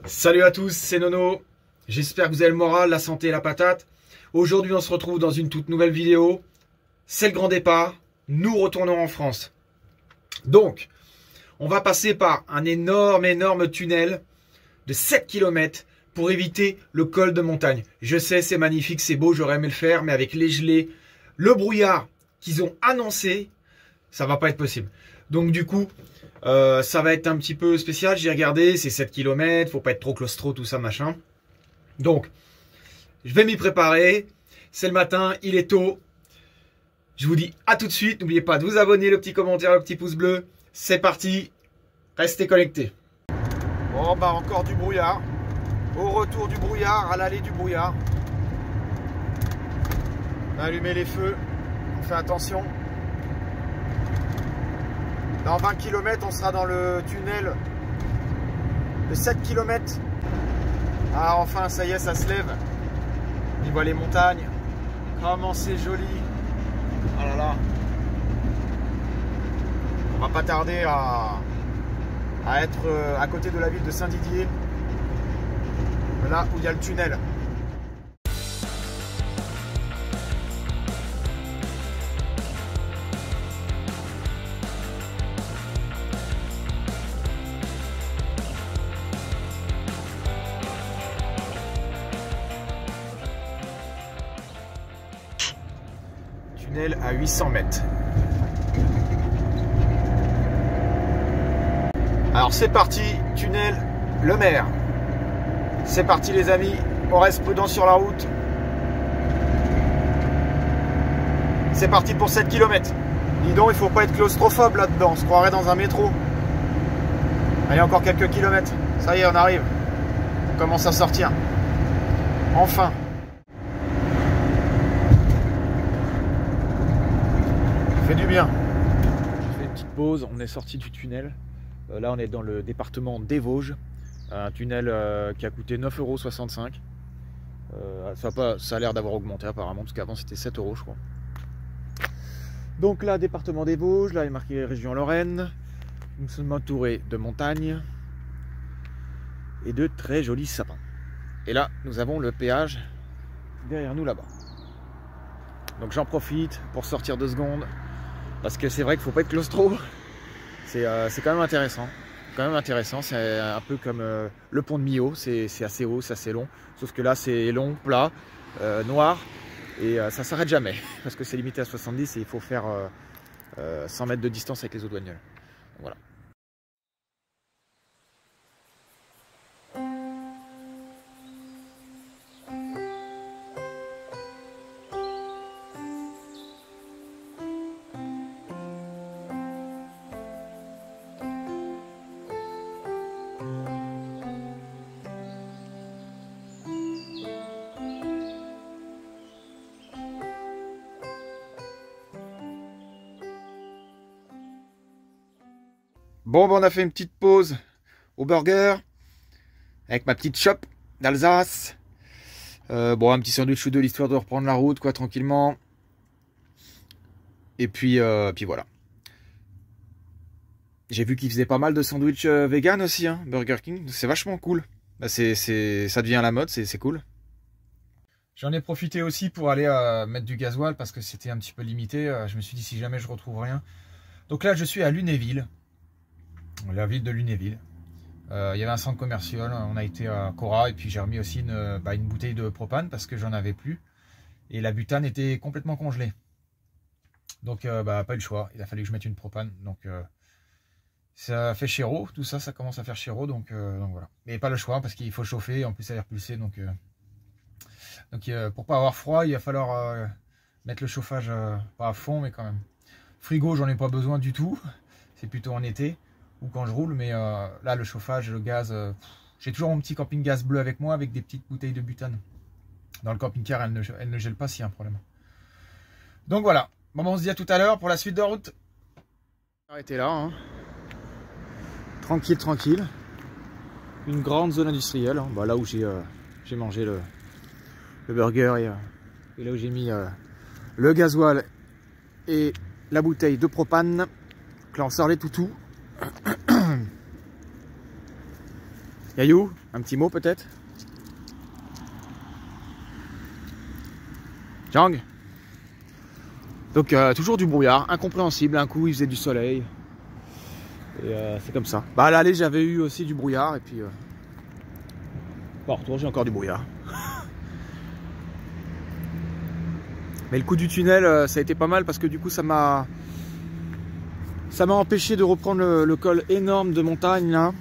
Salut à tous, c'est Nono. J'espère que vous avez le moral, la santé et la patate. Aujourd'hui, on se retrouve dans une toute nouvelle vidéo. C'est le grand départ. Nous retournons en France. Donc, on va passer par un énorme tunnel de 7 km pour éviter le col de montagne. Je sais, c'est magnifique, c'est beau, j'aurais aimé le faire, mais avec les gelées, le brouillard qu'ils ont annoncé, ça va pas être possible. Donc du coup, ça va être un petit peu spécial. J'ai regardé, c'est 7 km, faut pas être trop claustro, tout ça, machin. Donc, je vais m'y préparer. C'est le matin, il est tôt. Je vous dis à tout de suite. N'oubliez pas de vous abonner, le petit commentaire, le petit pouce bleu. C'est parti, restez connectés. Bon, bah encore du brouillard. Au retour du brouillard, à l'allée du brouillard. On a allumé les feux, on fait attention. Dans 20 km, on sera dans le tunnel de 7 km. Ah, enfin, ça y est, ça se lève. On y voit les montagnes. Comment c'est joli. Oh là là. On va pas tarder à être à côté de la ville de Saint-Didier. Là où il y a le tunnel. Tunnel à 800 mètres. Alors c'est parti, tunnel Le Maire. C'est parti les amis, on reste prudent sur la route. C'est parti pour 7 km. Dis donc, il faut pas être claustrophobe là-dedans, on se croirait dans un métro. Allez, encore quelques kilomètres. Ça y est, on arrive. On commence à sortir. Enfin. Ça fait du bien. J'ai fait une petite pause, on est sorti du tunnel. Là, on est dans le département des Vosges. Un tunnel qui a coûté 9,65 €. Ça a l'air d'avoir augmenté apparemment, parce qu'avant c'était 7 € je crois. Donc là, département des Vosges, là il est marqué région Lorraine. Nous sommes entourés de montagnes et de très jolis sapins. Et là, nous avons le péage derrière nous là-bas. Donc j'en profite pour sortir 2 secondes, parce que c'est vrai qu'il ne faut pas être claustro. C'est quand même intéressant. C'est un peu comme le pont de Millau, c'est assez haut, c'est assez long, sauf que là c'est long, plat, noir, et ça s'arrête jamais, parce que c'est limité à 70 et il faut faire 100 mètres de distance avec les autres bagnoles. Voilà. Bon, on a fait une petite pause au burger avec ma petite shop d'Alsace. Bon, un petit sandwich ou deux, l'histoire de reprendre la route, quoi, tranquillement. Et puis voilà. J'ai vu qu'ils faisaient pas mal de sandwichs vegan aussi, hein, Burger King. C'est vachement cool. Bah, ça devient à la mode, c'est cool. J'en ai profité aussi pour aller mettre du gasoil parce que c'était un petit peu limité. Je me suis dit si jamais je retrouve rien. Donc là, je suis à Lunéville. La ville de Lunéville. Il y avait un centre commercial, on a été à Cora et puis j'ai remis aussi une bouteille de propane parce que j'en avais plus. Et la butane était complètement congelée. Donc pas eu le choix, il a fallu que je mette une propane. Donc ça fait chéro, tout ça, ça commence à faire chéro, donc voilà. Mais pas le choix parce qu'il faut chauffer, en plus ça a l'air pulsé. Donc pour pas avoir froid, il va falloir mettre le chauffage pas à fond, mais quand même. Frigo, j'en ai pas besoin du tout, c'est plutôt en été. Ou quand je roule, mais là le chauffage, le gaz, j'ai toujours mon petit camping gaz bleu avec moi avec des petites bouteilles de butane. Dans le camping-car, elle ne gèle pas s'il y a un problème. Donc voilà, bon, on se dit à tout à l'heure pour la suite de route. Arrêtez là, hein. Tranquille. Une grande zone industrielle, hein. Bah, là où j'ai mangé le burger et là où j'ai mis le gasoil et la bouteille de propane. Donc là on sort les toutous. Yayou, un petit mot peut-être? Jang. Donc toujours du brouillard, incompréhensible, un coup il faisait du soleil. Et c'est comme ça. Bah à l'aller j'avais eu aussi du brouillard et puis bon, retour j'ai encore du brouillard. Mais le coup du tunnel ça a été pas mal parce que du coup ça m'a empêché de reprendre le col énorme de montagne là.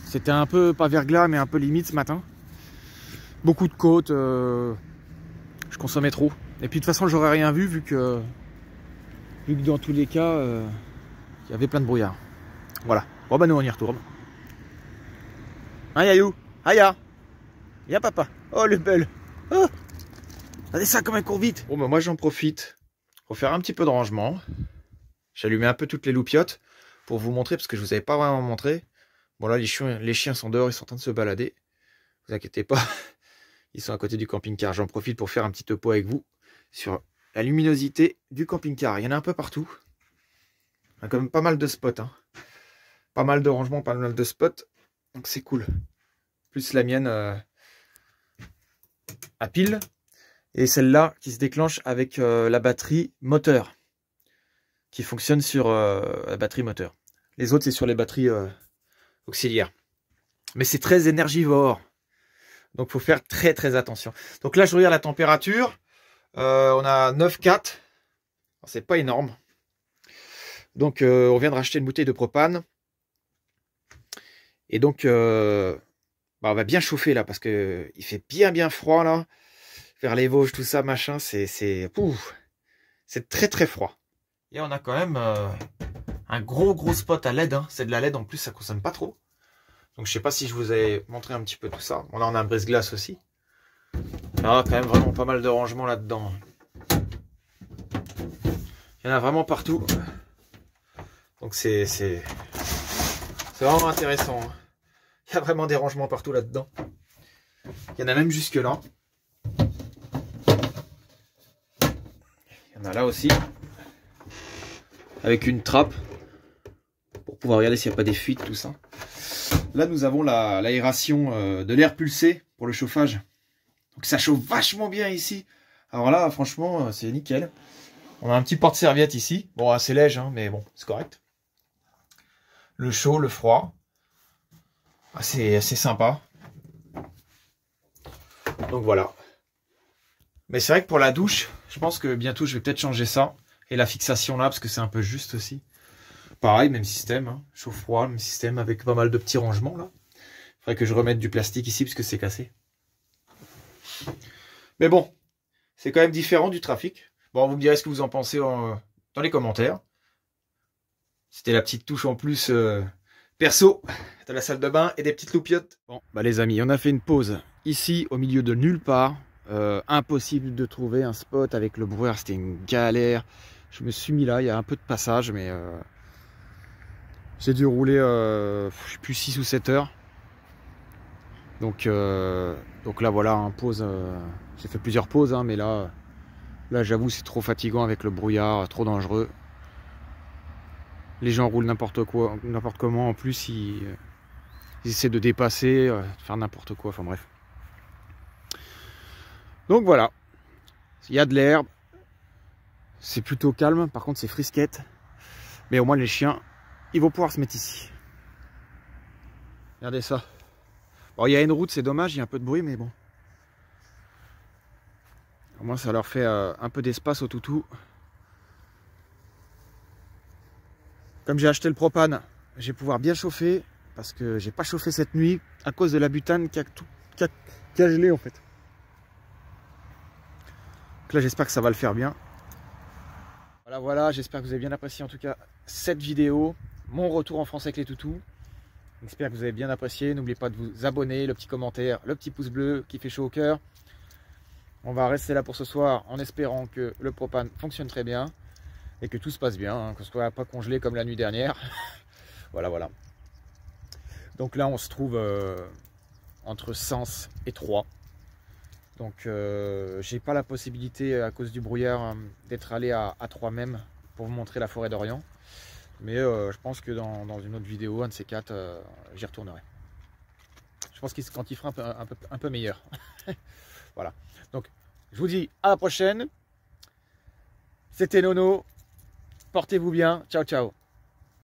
C'était un peu pas verglas mais un peu limite ce matin. Beaucoup de côtes, je consommais trop. Et puis de toute façon j'aurais rien vu que dans tous les cas il y avait plein de brouillard. Voilà. Bon bah nous on y retourne. Hein Yayou? Aya! Viens papa! Oh le bel! Oh! Regardez ça comme elle court vite! Bon bah moi j'en profite pour faire un petit peu de rangement. J'allumais un peu toutes les loupiottes pour vous montrer parce que je vous avais pas vraiment montré. Bon là les chiens sont dehors, ils sont en train de se balader. Vous inquiétez pas, ils sont à côté du camping-car. J'en profite pour faire un petit topo avec vous sur la luminosité du camping-car. Il y en a un peu partout. Il y a quand même pas mal de spots. Hein. Pas mal de rangements, pas mal de spots. Donc c'est cool. Plus la mienne à pile. Et celle-là qui se déclenche avec la batterie moteur. Qui fonctionne sur la batterie moteur. Les autres c'est sur les batteries auxiliaires. Mais c'est très énergivore. Donc il faut faire très très attention. Donc là je regarde la température. On a 9,4. C'est pas énorme. Donc on vient de racheter une bouteille de propane. Et donc on va bien chauffer là parce que il fait bien froid là. Vers les Vosges, tout ça, machin, c'est très très froid. Et on a quand même un gros spot à LED. Hein. C'est de la LED en plus, ça consomme pas trop. Donc je sais pas si je vous ai montré un petit peu tout ça. Bon là on a un brise-glace aussi. Il y en a quand même vraiment pas mal de rangements là-dedans. Il y en a vraiment partout. Donc c'est vraiment intéressant. Hein. Il y a vraiment des rangements partout là-dedans. Il y en a même jusque là. Il y en a là aussi. Avec une trappe. Pour pouvoir regarder s'il n'y a pas des fuites, tout ça. Là nous avons l'aération de l'air pulsé pour le chauffage. Donc ça chauffe vachement bien ici. Alors là franchement c'est nickel. On a un petit porte-serviette ici. Bon assez léger hein, mais bon c'est correct. Le chaud, le froid. C'est assez sympa. Donc voilà. Mais c'est vrai que pour la douche, je pense que bientôt je vais peut-être changer ça. Et la fixation là, parce que c'est un peu juste aussi. Pareil, même système. Hein. Chaud-froid, même système avec pas mal de petits rangements là. Il faudrait que je remette du plastique ici parce que c'est cassé. Mais bon, c'est quand même différent du trafic. Bon, vous me direz ce que vous en pensez dans les commentaires. C'était la petite touche en plus perso de la salle de bain et des petites loupiottes. Bon, bah les amis, on a fait une pause ici au milieu de nulle part. Impossible de trouver un spot avec le brouillard, c'était une galère. Je me suis mis là, il y a un peu de passage, mais j'ai dû rouler, je sais plus 6 ou 7 heures. Donc là voilà, un pause. J'ai fait plusieurs pauses, hein, mais là j'avoue c'est trop fatigant avec le brouillard, trop dangereux. Les gens roulent n'importe quoi, n'importe comment. En plus, ils essaient de dépasser, de faire n'importe quoi. Enfin bref. Donc voilà. Il y a de l'herbe. C'est plutôt calme. Par contre, c'est frisquette. Mais au moins, les chiens, ils vont pouvoir se mettre ici. Regardez ça. Bon, il y a une route, c'est dommage. Il y a un peu de bruit, mais bon. Au moins, ça leur fait un peu d'espace au toutou. Comme j'ai acheté le propane, je vais pouvoir bien chauffer parce que j'ai pas chauffé cette nuit à cause de la butane qui a gelé en fait. Donc là j'espère que ça va le faire bien. Voilà, j'espère que vous avez bien apprécié en tout cas cette vidéo, mon retour en France avec les toutous. J'espère que vous avez bien apprécié. N'oubliez pas de vous abonner, le petit commentaire, le petit pouce bleu qui fait chaud au cœur. On va rester là pour ce soir en espérant que le propane fonctionne très bien. Et que tout se passe bien, hein, que ce soit pas congelé comme la nuit dernière. Voilà. Donc là, on se trouve entre Sens et Troyes. Donc, j'ai pas la possibilité, à cause du brouillard, d'être allé à Troyes même pour vous montrer la forêt d'Orient. Mais je pense que dans une autre vidéo, un de ces quatre, j'y retournerai. pense qu'il se quantifiera un peu meilleur. Voilà. Donc, je vous dis à la prochaine. C'était Nono. Portez-vous bien. Ciao, ciao.